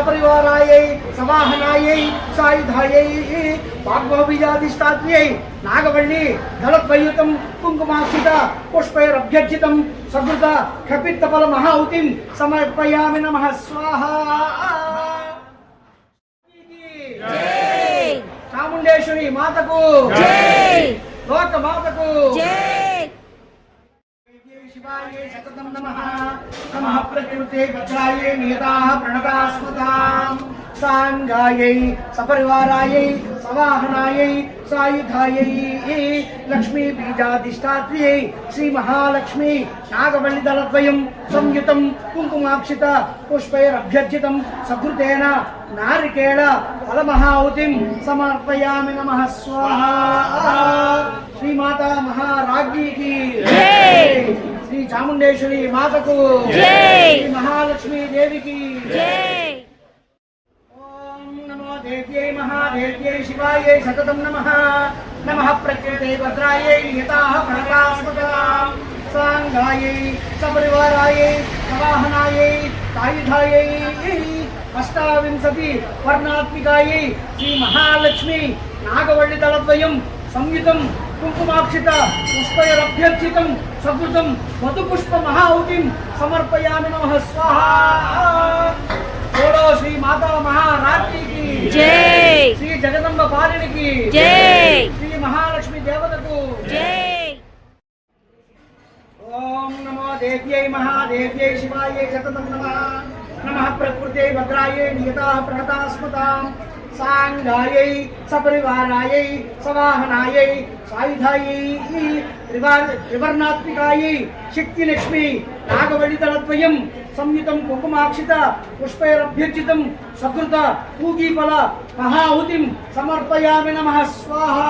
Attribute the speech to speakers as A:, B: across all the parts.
A: सपरिवारायै सवाहनायै सायुधायै वाग्भवबीजाधिष्ठात्र्यै नागवल्ली दलद्वयुतं कुङ्कुमाक्षित पुष्पैरभ्यर्चितं सकृत कपित्तफल महाहुतिं समर्पयामि नमः स्वाहा। चामुंडेश्वरी मातको जय, लोक मातको जय। शिवाय सततं नमः। नमः प्रकृते वज्रायै नियताः प्रणतास्मताम् सांगायै सपरिवारायै सवाहनायै सायुधायै लक्ष्मी बीजाधिष्ठात्र्यै श्री महालक्ष्मी नागवल्ली दलद्वयं संयुतं कुङ्कुमाक्षित पुष्पैरभ्यर्चितं सकृतेन नारिकेळ फलमहाहुतिं समर्पयामि नमः स्वाहा। श्री माता महाराज्ञी की जय, श्री चामुंडेश्वरी माता को जय, श्री महालक्ष्मी देवी की जय। देव्यै महादेव्यै शिवायै सततं नमः। नमः प्रकृते भद्रायै नियताः प्रणतास्मताम् सांगायै सपरिवारायै सवाहनायै सायुधायै अष्टाविंशति वर्णात्मिकायै श्री महालक्ष्मी नागवल्ली दलद्वयं संयुतं कुङ्कुमाक्षित पुष्पैरभ्यर्चितं सकृतं मधुपुष्प महाहुतिं समर्पयामि नमः स्वाहा। बोलो श्री माता महाराज्ञी की जय, श्री जगदम्ब पालिनी की जय, श्री महालक्ष्मी देवता को जय। ओम नमो देव्यै महादेव्यै शिवायै सततं नमः। नमः प्रकृते भद्रायै नियताः प्रणतास्मताम् सांगायै सपरिवारायै सवाहनायै सायुधायै त्रिवर्णात्मिकायै शक्तिलक्ष्मी नागवल्ली दलद्वयं संयुतं कुङ्कुमाक्षित पुष्पैरभ्यर्चितं सकृत पूगीफल महाहुतिं समर्पयामि नमः स्वाहा।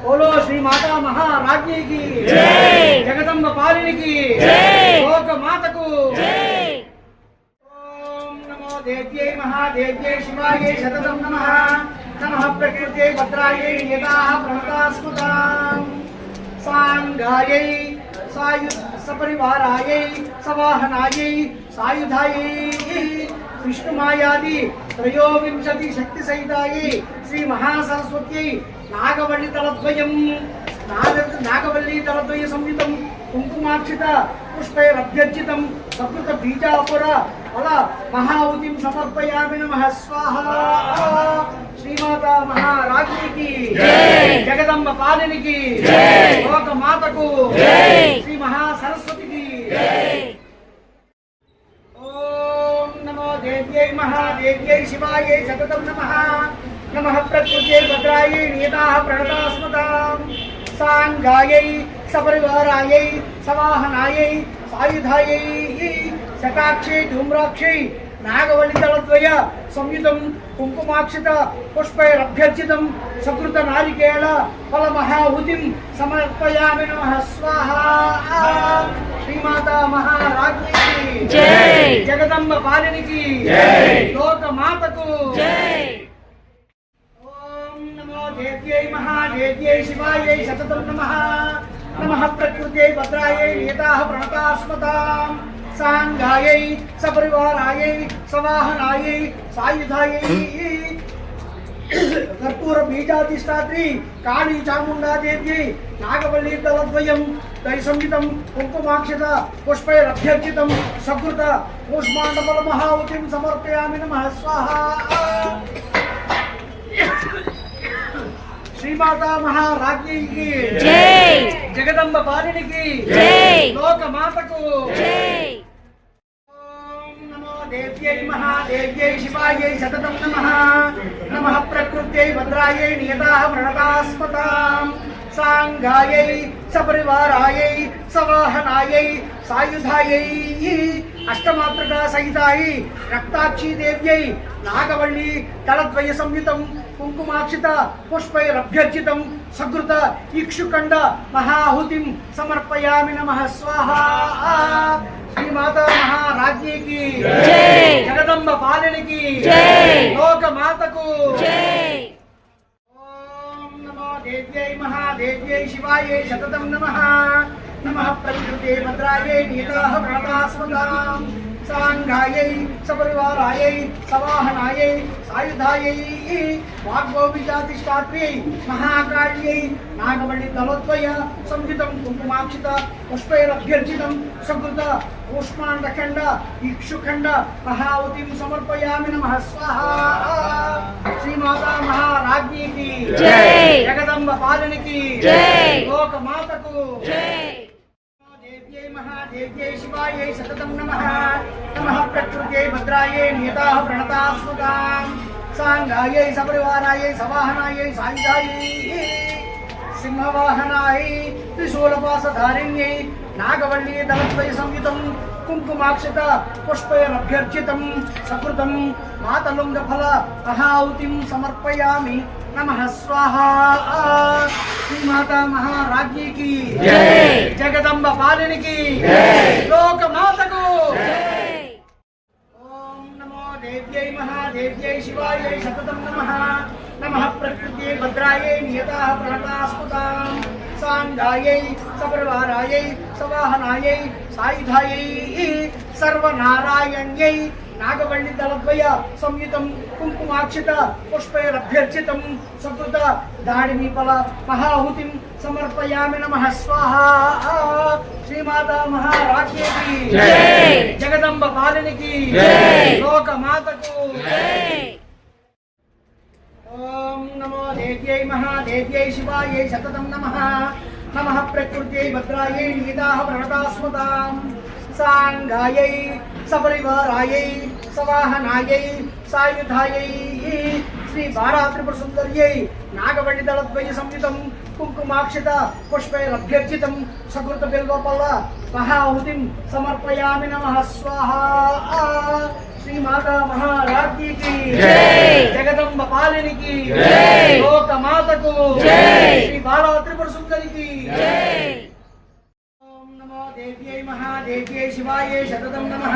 A: बोलो श्री माता महाराज्ञी की जय, जगदम्ब पालिनी की जय, लोक माता को जय। ओम नमो देव्यै महादेव्यै शिवायै सततं नमः। नमः प्रकृते भद्रायै नियताः प्रणतास्मताम् सांगायै सपरिवारायै सवाहनायै सायुधायै विष्णुमायादि त्रयोविंशति शक्ति सहितायै श्री महासरस्वत्यै नागवल्ली दलद्वयं नागवल्ली संयुतं कुङ्कुमाक्षित पुष्पैरभ्यर्चितं सकृत बीजापुर फल महाहुतिं समर्पयामि नमः स्वाहा। श्रीमाता महाराज्ञी की जय, जगदम्ब पालिनी की जय, लोक माता को जय, श्री महासरस्वती की जय। ओम नमो देव्यै महादेव्यै शिवायै सततं नमः। नमः प्रकृते भद्रायै नियताः प्रणतास्मताम् सांगायै सपरिवारायै सवाहनायै सायुधायै शताक्षै धूम्राक्षै नागवल्ली दलद्वय संयुतं कुङ्कुमाक्षित पुष्पैरभ्यर्चितं सकृत नारिकेळ फलमहाहुतिं समर्पयामि नमः स्वाहा। श्रीमाता महाराज्ञी की जय, जगदम्ब पालिनी की जय, लोक माता को जय। ओम नमो देव्यै महादेव्यै शिवायै सततं नमः। नमः प्रकृते भद्रायै नियताः प्रणतास्मताम् सांगायै सपरिवारायै सवाहनायै सायुधायै कर्पूर बीजाधिष्ठात्री काली चामुंडा देव्यै नागवल्ली दलद्वयं संयुतं कुङ्कुमाक्षित पुष्पैरभ्यर्चितं सकृत कूष्माण्डफल महाहुतिं समर्पयामि नमः स्वाहा। श्रीमाता महाराज्ञी की जय, जगदम्ब पालिनी की जय, लोक माता को जय। ओम नमो देव्यै महादेव्यै शिवायै सततं नमः। नमः प्रकृत्यै भद्रायै नियताः प्रणतास्मताम् सांगायै सपरिवारायै सवाहनायै सायुधायै अष्टमात्रका सहितायै रक्ताक्षी देव्यै नागवल्ली दलद्वय संयुतं कुङ्कुमाक्षित पुष्पैरभ्यर्चितं सकृत इक्षुकण्ड महाहुतिं समर्पयामि नमः स्वाहा। श्रीमाता महाराज्ञी की जय, जगदम्ब पालिनी की जय, लोक माता को जय। ओम नमो देव्यै महादेव्यै शिवायै सततं नमः। नमः प्रकृते भद्रायै नियताः प्रणतास्मताम् సాంఘాయై సపరివారాయై సవాహనాయై సాయుధాయై వాగ్భోవిజాతిష్టాత్ర్యై మహాకాళ్యై నాగమణి దళద్వయ సంహితం కుంకుమాక్షిత పుష్పైరభ్యర్చితం సకృత కూష్మాండఖండ ఇక్షుఖండ మహావతిం సమర్పయామి నమః స్వాహా. శ్రీమాతా మహారాజ్ఞికి జై, జగదంబ పాలనికి జై, లోకమాతకు జై. దేవ్యై మహాదేవ్యై శివాయై సతతం నమః. నమః ప్రకృత్యై భద్రాయై నియతాః ప్రణతాస్మృతాం సాంగాయై సపరివారాయై సవాహనాయై సాయుధాయై సింహవాహనాయై త్రిశూలపాసధారిణ్యై నాగవల్లి దళద్వయ సంయుతం కుంకుమాక్షత పుష్పైరభ్యర్చితం సకృతం మాతలుంగఫల మహావుతిం సమర్పయామి నమః స్వాహా. శ్రీమాతా మహారాజ్ఞికి జై, జగదంబ పాలినికి జై, లోకమాతకు జై. ఓం నమో దేవ్యై మహాదేవ్యై శివాయై సతతం నమః. నమః ప్రకృత్యై భద్రాయై నియతాః ప్రణతాస్మృతాం సాంగాయై సపరివారాయై సవాహనాయై సాయుధాయై సర్వనారాయణ్యై నాగవల్లి దళద్వయ సంయుతం కుంకుమాక్షిత పుష్పైరభ్యర్చితం సకృత దాడిమీఫల మహాహుతిం సమర్పయామి నమః స్వాహా. శ్రీమాతా మహారాజ్ఞికి జై, జగదంబ పాలినికి జై, లోకమాతకు జై. ఓం నమో దేవ్యై మహాదేవ్యై శివాయై సతతం నమః. నమః ప్రకృత్యై భద్రాయై నియతాః ప్రణతాస్మృతాం సాంగాయై సపరివారాయై సవాహనాయై సాయుధాయై శ్రీ బారాత్రిపుర సుందర్యై నాగవల్లి దళద్వయ సంయుతం కుంకుమాక్షిత పుష్పైరభ్యర్చితం సకృత బిల్వపల్ల మహాహుతిం సమర్పయామి నమః స్వాహా. శ్రీమాతా మహారాజ్ఞికి జై, జగదంబ పాలినికి జై, లోకమాతకు జై, శ్రీ బాలాత్రిపుర సుందరికి జై. ఓం నమో దేవ్యై మహాదేవ్యై శివాయై సతతం నమః.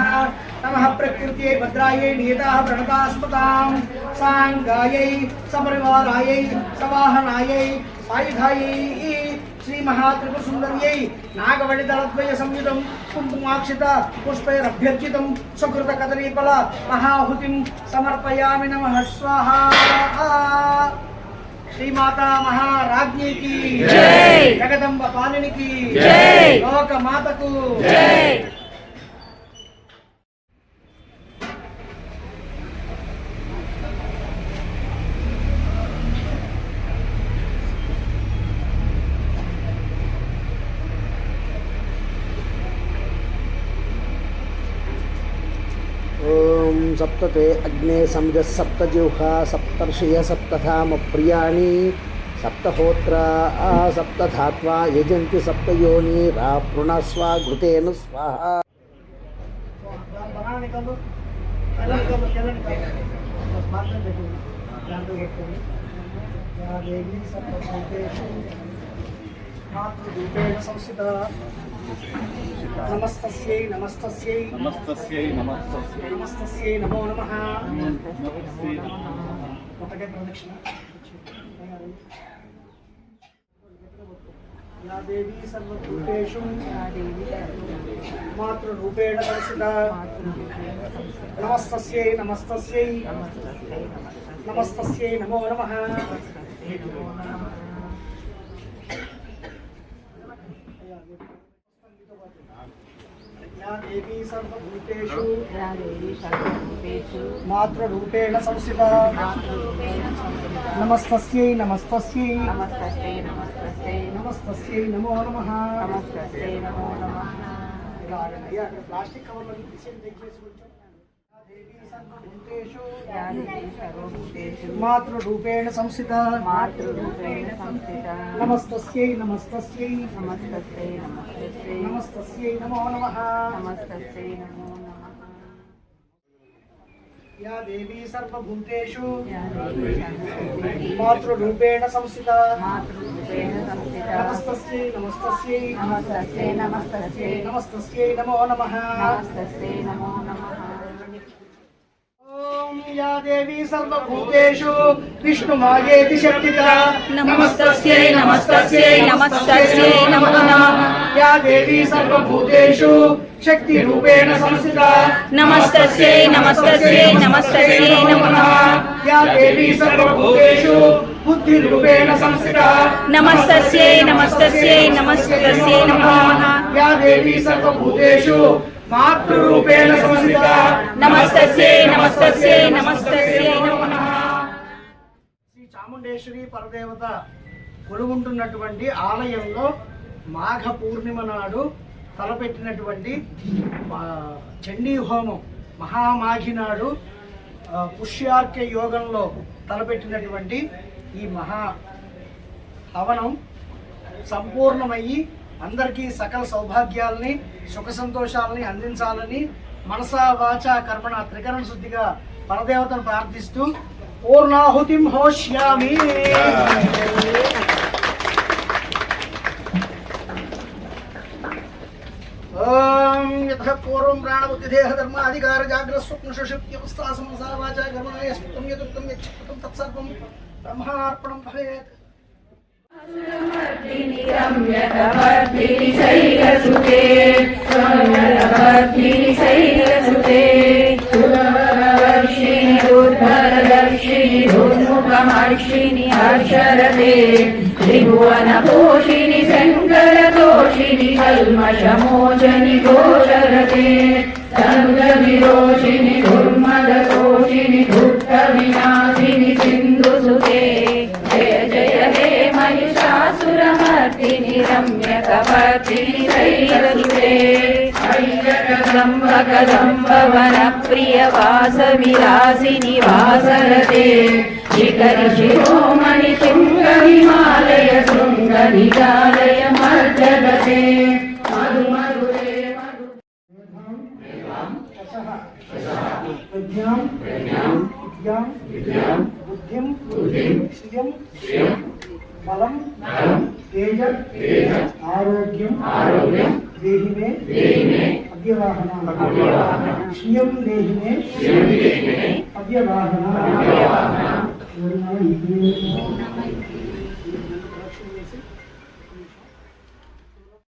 A: నమః ప్రకృత్యై భద్రాయై నియతాః ప్రణతాస్మృతాం సాంగాయై సపరివారాయై సవాహనాయై సాయుధాయై శ్రీ మహాత్రిపుర సుందర్యై నాగవల్లి దళద్వయ సంయుతం కుంకుమాక్షిత పుష్పైరభ్యర్చితం సకృత కదలీఫల మహాహుతిం సమర్పయామి నమః స్వాహా. శ్రీమాతా మహారాజ్ఞికి జై, జగదంబ పాలినికి జై, లోకమాతకు జై.
B: ఓం సప్తతే అగ్నే సమిద సప్తజిహ్వా సప్తర్షయ సప్తధామ ప్రియాణి సప్తహోత్ర సప్తధాత్వా యజంతి సప్తయోని రాపృణస్వ ఘృతేన స్వాహ.
A: बनाने का लो चलन का बस बात में देखो ध्यान दो बच्चों या देवी सब भूतेषु मातृरूपेण संस्थिता नमस्तस्यै नमस्तस्यै
C: नमस्तस्यै नमस्तस्यै
A: नमस्तस्यै नमो नमः.
C: नमस्तस्यै
A: पटके प्रदक्षिणा या देवी सर्वभूतेषु मातृरूपेण संस्थिता नमस्तस्यै नमस्तस्यै नमस्तस्यै नमो नमः. या देवी सर्वभूतेषु मातृरूपेण संस्थिता नमस्तस्यै नमस्तस्यै नमस्तस्यै नमो नमः. प्लास्टिक कवर लगी पीछे देखिए देवी सर्वभूतेषु मातृरूपेण संस्थिता नमस्तस्यै नमस्तस्यै नमस्तस्यै नमो नमः. या देवी सर्वभूतेषु मातृरूपेण संस्थिता नमस्तस्यै नमस्तस्यै नमस्तस्यै नमो नमः. ओम या देवी सर्वभूतेषु विष्णुमायेति शक्तिता
D: नमस्तस्यै नमस्तस्यै नमस्तस्यै नमो नमः.
A: या देवी सर्वभूतेषु శక్తి రూపేణ సంస్థిత
D: నమస్తస్యై నమస్తస్యై నమస్తస్యై నమః
A: యా దేవీ సర్వభూతేషు బుద్ధి రూపేణ సంస్థిత
D: నమస్తస్యై నమస్తస్యై నమస్తస్యై నమః
A: యా దేవీ సర్వభూతేషు మాతృ రూపేణ సంస్థిత
D: నమస్తస్యై నమస్తస్యై నమస్తస్యై నమః.
A: శ్రీ చాముండేశ్వరి పరదేవత కొలువుంటున్నటువంటి ఆలయంలో మాఘ పూర్ణిమ నాడు తలపెట్టినటువంటి చండీ హోమం, మహామాఘి నాడు పుష్యార్క్య యోగంలో తలపెట్టినటువంటి ఈ మహా హవనం సంపూర్ణమయ్యి అందరికీ సకల సౌభాగ్యాలని సుఖ సంతోషాలని అందించాలని మనసా వాచ కర్మణ త్రికరణ శుద్ధిగా పరదేవతను ప్రార్థిస్తూ పూర్ణాహుతిం హోష్యామి. ఓం యతః పూర్వం ప్రాణబుద్ధిదేహ ధర్మ అధికార జాగ్రత్త స్వప్న సుషుప్త్యవస్థా సమసా వాచా కర్మణ యస్తం యదుక్తం యచ్చతం తత్సర్వం బ్రహ్మార్పణం భవేత్.
D: రమ్యకవర్ధిని శైలసుతే రమ్యకవర్ధిని శైలసుతే సురవర్షిణి దుర్ధరదర్శిని దుర్ముఖమర్షిణి హర్షరతే త్రిభువనపోషిణి శంకరతోషిణి కల్మషమోచని గోచరతే తనుజవిరోషిణి దుర్మదతోషిణి దుఃఖ వినాశిని సింధుసుతే జయ జయ హే महिषासुरमर्दिनि रम्यकवर्धिनि शैलसुते कदम्बवनप्रियवासविलासिनि वासरते शिखरि शिरोमणि शृङ्गहिमालय शृङ्गनिजालय मर्जगते मधु मधुरे मधु
A: प्रज्ञां विद्यां बुद्धिं श्रियं बलं तेज आरोग्यं देहि मे अद्यवाहना श्रियं देहि मे अद्यवाहना